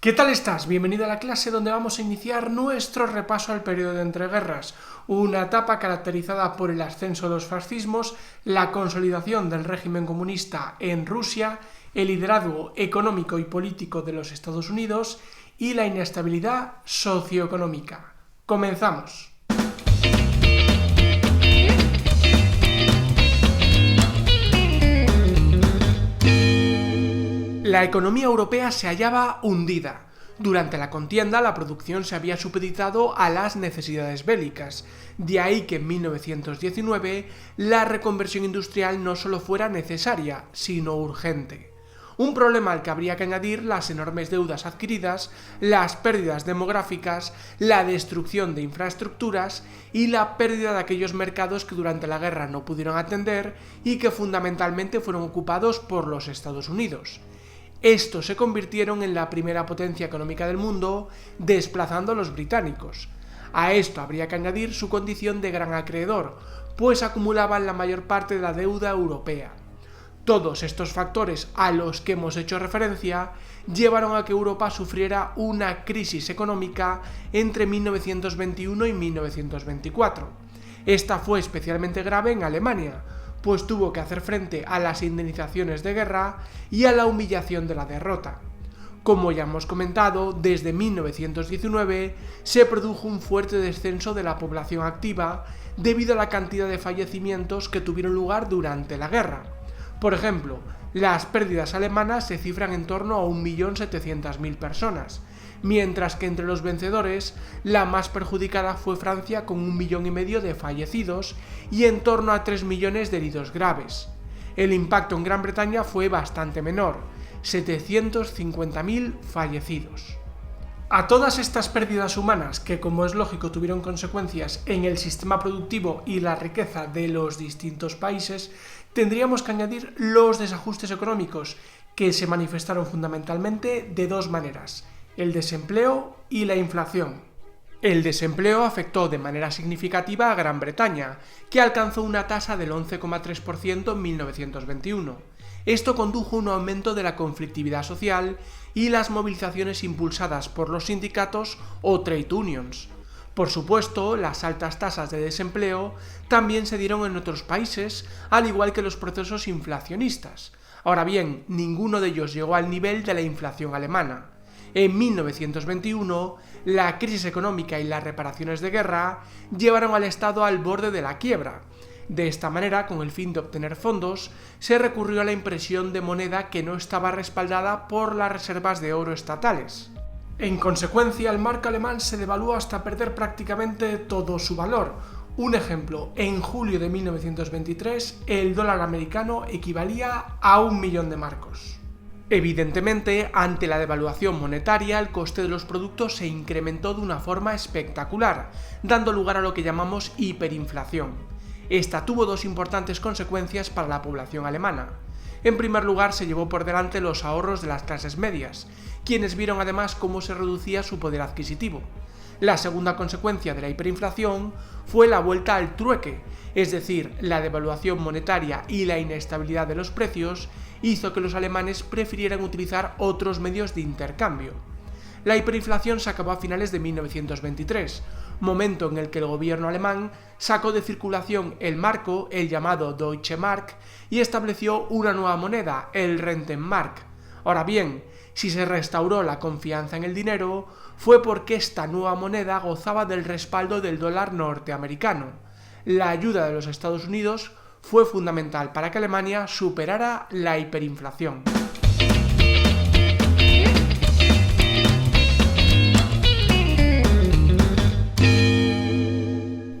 ¿Qué tal estás? Bienvenido a la clase donde vamos a iniciar nuestro repaso al periodo de entreguerras, una etapa caracterizada por el ascenso de los fascismos, la consolidación del régimen comunista en Rusia, el liderazgo económico y político de los Estados Unidos y la inestabilidad socioeconómica. ¡Comenzamos! La economía europea se hallaba hundida. Durante la contienda, la producción se había supeditado a las necesidades bélicas. De ahí que en 1919 la reconversión industrial no solo fuera necesaria, sino urgente. Un problema al que habría que añadir las enormes deudas adquiridas, las pérdidas demográficas, la destrucción de infraestructuras y la pérdida de aquellos mercados que durante la guerra no pudieron atender y que fundamentalmente fueron ocupados por los Estados Unidos. Estos se convirtieron en la primera potencia económica del mundo, desplazando a los británicos. A esto habría que añadir su condición de gran acreedor, pues acumulaban la mayor parte de la deuda europea. Todos estos factores a los que hemos hecho referencia llevaron a que Europa sufriera una crisis económica entre 1921 y 1924. Esta fue especialmente grave en Alemania, pues tuvo que hacer frente a las indemnizaciones de guerra y a la humillación de la derrota. Como ya hemos comentado, desde 1919 se produjo un fuerte descenso de la población activa debido a la cantidad de fallecimientos que tuvieron lugar durante la guerra. Por ejemplo, las pérdidas alemanas se cifran en torno a 1.700.000 personas, mientras que entre los vencedores la más perjudicada fue Francia con 1,5 millones de fallecidos y en torno a 3 millones de heridos graves. El impacto en Gran Bretaña fue bastante menor, 750.000 fallecidos. A todas estas pérdidas humanas, que como es lógico tuvieron consecuencias en el sistema productivo y la riqueza de los distintos países, tendríamos que añadir los desajustes económicos, que se manifestaron fundamentalmente de dos maneras: el desempleo y la inflación. El desempleo afectó de manera significativa a Gran Bretaña, que alcanzó una tasa del 11,3% en 1921. Esto condujo a un aumento de la conflictividad social y las movilizaciones impulsadas por los sindicatos o trade unions. Por supuesto, las altas tasas de desempleo también se dieron en otros países, al igual que los procesos inflacionistas. Ahora bien, ninguno de ellos llegó al nivel de la inflación alemana. En 1921, la crisis económica y las reparaciones de guerra llevaron al Estado al borde de la quiebra. De esta manera, con el fin de obtener fondos, se recurrió a la impresión de moneda que no estaba respaldada por las reservas de oro estatales. En consecuencia, el marco alemán se devaluó hasta perder prácticamente todo su valor. Un ejemplo: en julio de 1923, el dólar americano equivalía a 1.000.000 de marcos. Evidentemente, ante la devaluación monetaria, el coste de los productos se incrementó de una forma espectacular, dando lugar a lo que llamamos hiperinflación. Esta tuvo dos importantes consecuencias para la población alemana. En primer lugar, se llevó por delante los ahorros de las clases medias, quienes vieron además cómo se reducía su poder adquisitivo. La segunda consecuencia de la hiperinflación fue la vuelta al trueque, es decir, la devaluación monetaria y la inestabilidad de los precios hizo que los alemanes prefirieran utilizar otros medios de intercambio. La hiperinflación se acabó a finales de 1923, momento en el que el gobierno alemán sacó de circulación el marco, el llamado Deutsche Mark, y estableció una nueva moneda, el Rentenmark. Ahora bien, si se restauró la confianza en el dinero, fue porque esta nueva moneda gozaba del respaldo del dólar norteamericano. La ayuda de los Estados Unidos fue fundamental para que Alemania superara la hiperinflación.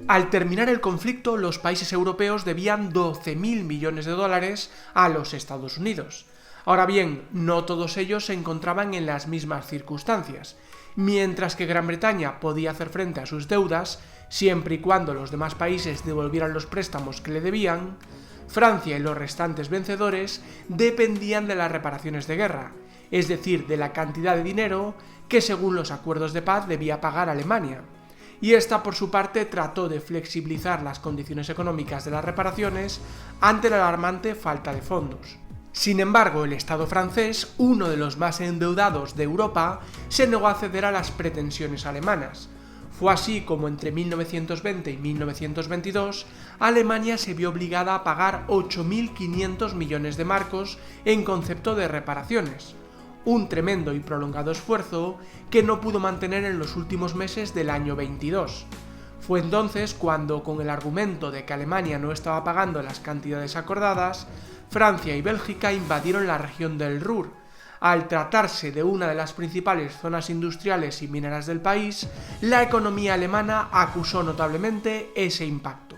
Al terminar el conflicto, los países europeos debían 12.000 millones de dólares a los Estados Unidos. Ahora bien, no todos ellos se encontraban en las mismas circunstancias. Mientras que Gran Bretaña podía hacer frente a sus deudas, siempre y cuando los demás países devolvieran los préstamos que le debían, Francia y los restantes vencedores dependían de las reparaciones de guerra, es decir, de la cantidad de dinero que según los acuerdos de paz debía pagar Alemania. Y esta, por su parte, trató de flexibilizar las condiciones económicas de las reparaciones ante la alarmante falta de fondos. Sin embargo, el Estado francés, uno de los más endeudados de Europa, se negó a ceder a las pretensiones alemanas. Fue así como entre 1920 y 1922 Alemania se vio obligada a pagar 8.500 millones de marcos en concepto de reparaciones, un tremendo y prolongado esfuerzo que no pudo mantener en los últimos meses del año 22. Fue entonces cuando, con el argumento de que Alemania no estaba pagando las cantidades acordadas, Francia y Bélgica invadieron la región del Ruhr. Al tratarse de una de las principales zonas industriales y mineras del país, la economía alemana acusó notablemente ese impacto.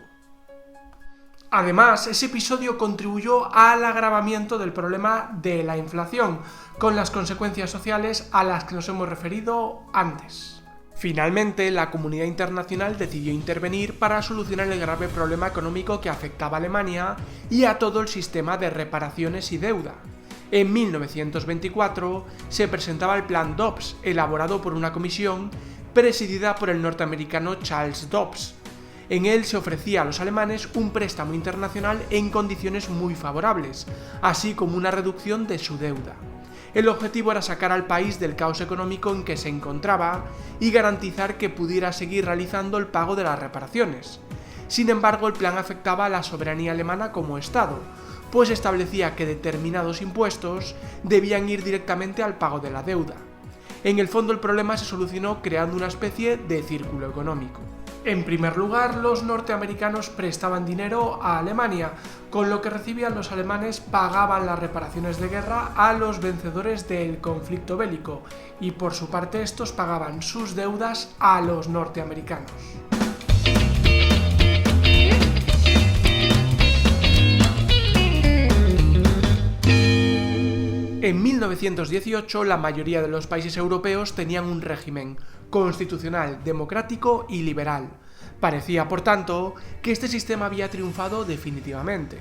Además, ese episodio contribuyó al agravamiento del problema de la inflación, con las consecuencias sociales a las que nos hemos referido antes. Finalmente, la comunidad internacional decidió intervenir para solucionar el grave problema económico que afectaba a Alemania y a todo el sistema de reparaciones y deuda. En 1924 se presentaba el Plan Dobbs, elaborado por una comisión presidida por el norteamericano Charles Dobbs. En él se ofrecía a los alemanes un préstamo internacional en condiciones muy favorables, así como una reducción de su deuda. El objetivo era sacar al país del caos económico en que se encontraba y garantizar que pudiera seguir realizando el pago de las reparaciones. Sin embargo, el plan afectaba a la soberanía alemana como Estado, pues establecía que determinados impuestos debían ir directamente al pago de la deuda. En el fondo, el problema se solucionó creando una especie de círculo económico. En primer lugar, los norteamericanos prestaban dinero a Alemania, con lo que recibían los alemanes pagaban las reparaciones de guerra a los vencedores del conflicto bélico, y por su parte estos pagaban sus deudas a los norteamericanos. En 1918, la mayoría de los países europeos tenían un régimen constitucional, democrático y liberal. Parecía, por tanto, que este sistema había triunfado definitivamente.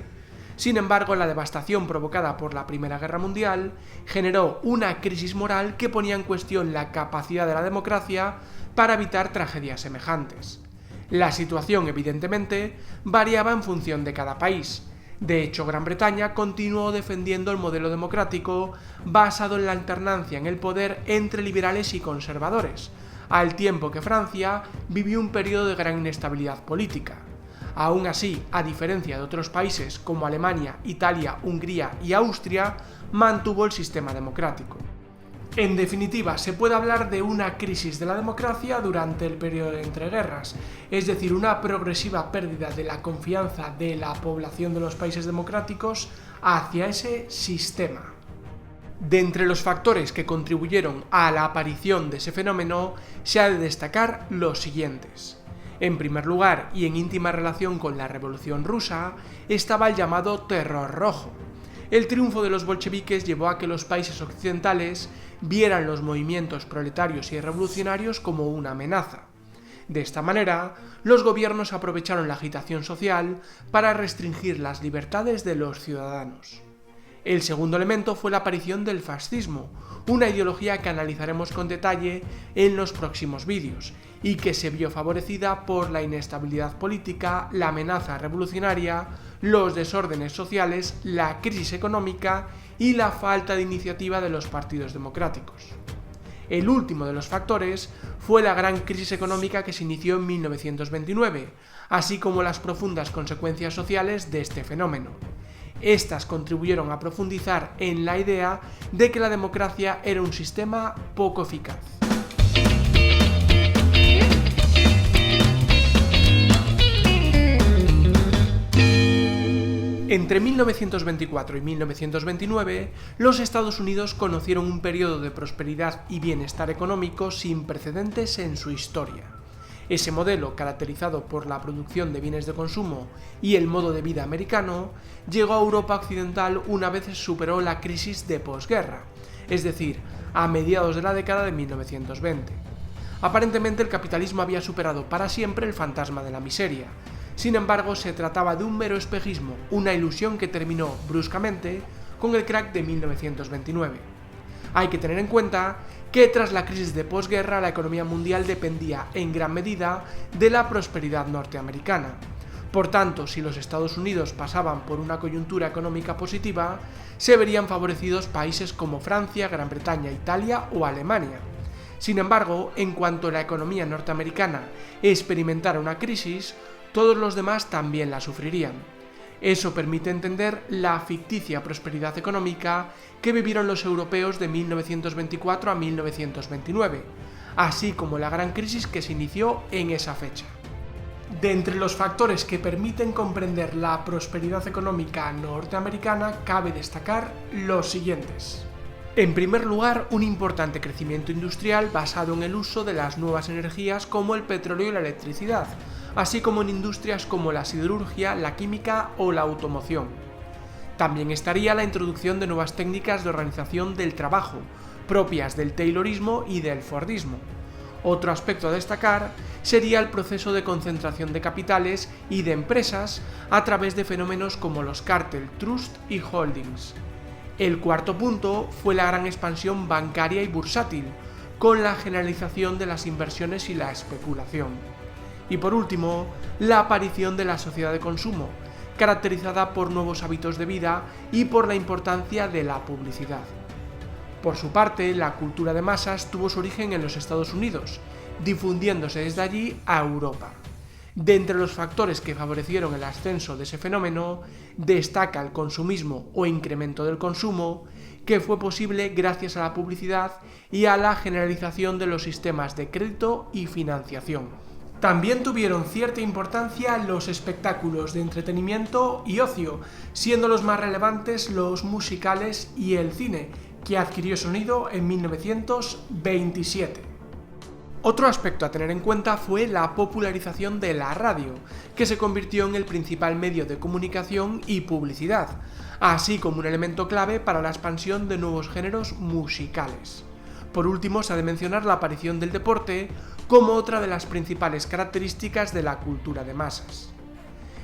Sin embargo, la devastación provocada por la Primera Guerra Mundial generó una crisis moral que ponía en cuestión la capacidad de la democracia para evitar tragedias semejantes. La situación, evidentemente, variaba en función de cada país. De hecho, Gran Bretaña continuó defendiendo el modelo democrático basado en la alternancia en el poder entre liberales y conservadores, al tiempo que Francia vivió un periodo de gran inestabilidad política. Aún así, a diferencia de otros países como Alemania, Italia, Hungría y Austria, mantuvo el sistema democrático. En definitiva, se puede hablar de una crisis de la democracia durante el periodo de entreguerras, es decir, una progresiva pérdida de la confianza de la población de los países democráticos hacia ese sistema. De entre los factores que contribuyeron a la aparición de ese fenómeno, se ha de destacar los siguientes. En primer lugar, y en íntima relación con la Revolución Rusa, estaba el llamado Terror Rojo. El triunfo de los bolcheviques llevó a que los países occidentales vieran los movimientos proletarios y revolucionarios como una amenaza. De esta manera, los gobiernos aprovecharon la agitación social para restringir las libertades de los ciudadanos. El segundo elemento fue la aparición del fascismo, una ideología que analizaremos con detalle en los próximos vídeos, y que se vio favorecida por la inestabilidad política, la amenaza revolucionaria, los desórdenes sociales, la crisis económica y la falta de iniciativa de los partidos democráticos. El último de los factores fue la gran crisis económica que se inició en 1929, así como las profundas consecuencias sociales de este fenómeno. Estas contribuyeron a profundizar en la idea de que la democracia era un sistema poco eficaz. Entre 1924 y 1929, los Estados Unidos conocieron un periodo de prosperidad y bienestar económico sin precedentes en su historia. Ese modelo, caracterizado por la producción de bienes de consumo y el modo de vida americano, llegó a Europa occidental una vez superó la crisis de posguerra, es decir, a mediados de la década de 1920. Aparentemente el capitalismo había superado para siempre el fantasma de la miseria. Sin embargo, se trataba de un mero espejismo, una ilusión que terminó bruscamente con el crack de 1929. Hay que tener en cuenta que tras la crisis de posguerra la economía mundial dependía en gran medida de la prosperidad norteamericana. Por tanto, si los Estados Unidos pasaban por una coyuntura económica positiva, se verían favorecidos países como Francia, Gran Bretaña, Italia o Alemania. Sin embargo, en cuanto la economía norteamericana experimentara una crisis, todos los demás también la sufrirían. Eso permite entender la ficticia prosperidad económica que vivieron los europeos de 1924 a 1929, así como la gran crisis que se inició en esa fecha. De entre los factores que permiten comprender la prosperidad económica norteamericana, cabe destacar los siguientes. En primer lugar, un importante crecimiento industrial basado en el uso de las nuevas energías como el petróleo y la electricidad, así como en industrias como la siderurgia, la química o la automoción. También estaría la introducción de nuevas técnicas de organización del trabajo, propias del Taylorismo y del Fordismo. Otro aspecto a destacar sería el proceso de concentración de capitales y de empresas a través de fenómenos como los cártel, trust y holdings. El cuarto punto fue la gran expansión bancaria y bursátil, con la generalización de las inversiones y la especulación. Y por último, la aparición de la sociedad de consumo, caracterizada por nuevos hábitos de vida y por la importancia de la publicidad. Por su parte, la cultura de masas tuvo su origen en los Estados Unidos, difundiéndose desde allí a Europa. De entre los factores que favorecieron el ascenso de ese fenómeno, destaca el consumismo o incremento del consumo, que fue posible gracias a la publicidad y a la generalización de los sistemas de crédito y financiación. También tuvieron cierta importancia los espectáculos de entretenimiento y ocio, siendo los más relevantes los musicales y el cine, que adquirió sonido en 1927. Otro aspecto a tener en cuenta fue la popularización de la radio, que se convirtió en el principal medio de comunicación y publicidad, así como un elemento clave para la expansión de nuevos géneros musicales. Por último, se ha de mencionar la aparición del deporte como otra de las principales características de la cultura de masas.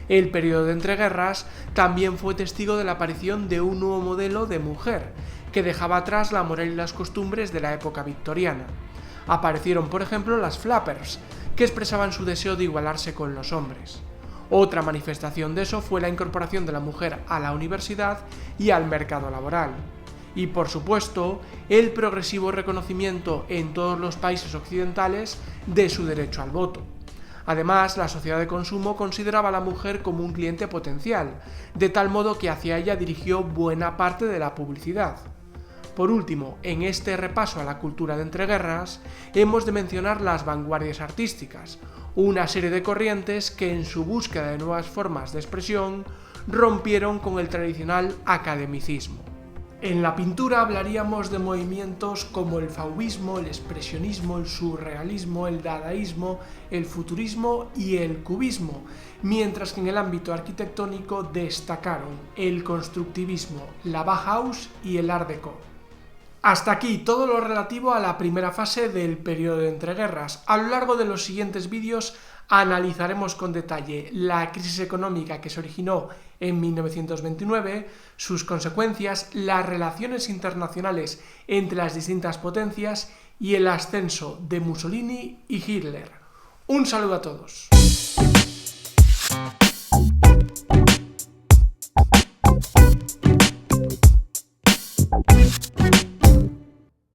El periodo de entreguerras también fue testigo de la aparición de un nuevo modelo de mujer, que dejaba atrás la moral y las costumbres de la época victoriana. Aparecieron, por ejemplo, las flappers, que expresaban su deseo de igualarse con los hombres. Otra manifestación de eso fue la incorporación de la mujer a la universidad y al mercado laboral. Y, por supuesto, el progresivo reconocimiento en todos los países occidentales de su derecho al voto. Además, la sociedad de consumo consideraba a la mujer como un cliente potencial, de tal modo que hacia ella dirigió buena parte de la publicidad. Por último, en este repaso a la cultura de entreguerras, hemos de mencionar las vanguardias artísticas, una serie de corrientes que en su búsqueda de nuevas formas de expresión rompieron con el tradicional academicismo. En la pintura hablaríamos de movimientos como el fauvismo, el expresionismo, el surrealismo, el dadaísmo, el futurismo y el cubismo, mientras que en el ámbito arquitectónico destacaron el constructivismo, la Bauhaus y el Art Deco. Hasta aquí todo lo relativo a la primera fase del periodo de entreguerras. A lo largo de los siguientes vídeos analizaremos con detalle la crisis económica que se originó en 1929, sus consecuencias, las relaciones internacionales entre las distintas potencias y el ascenso de Mussolini y Hitler. Un saludo a todos.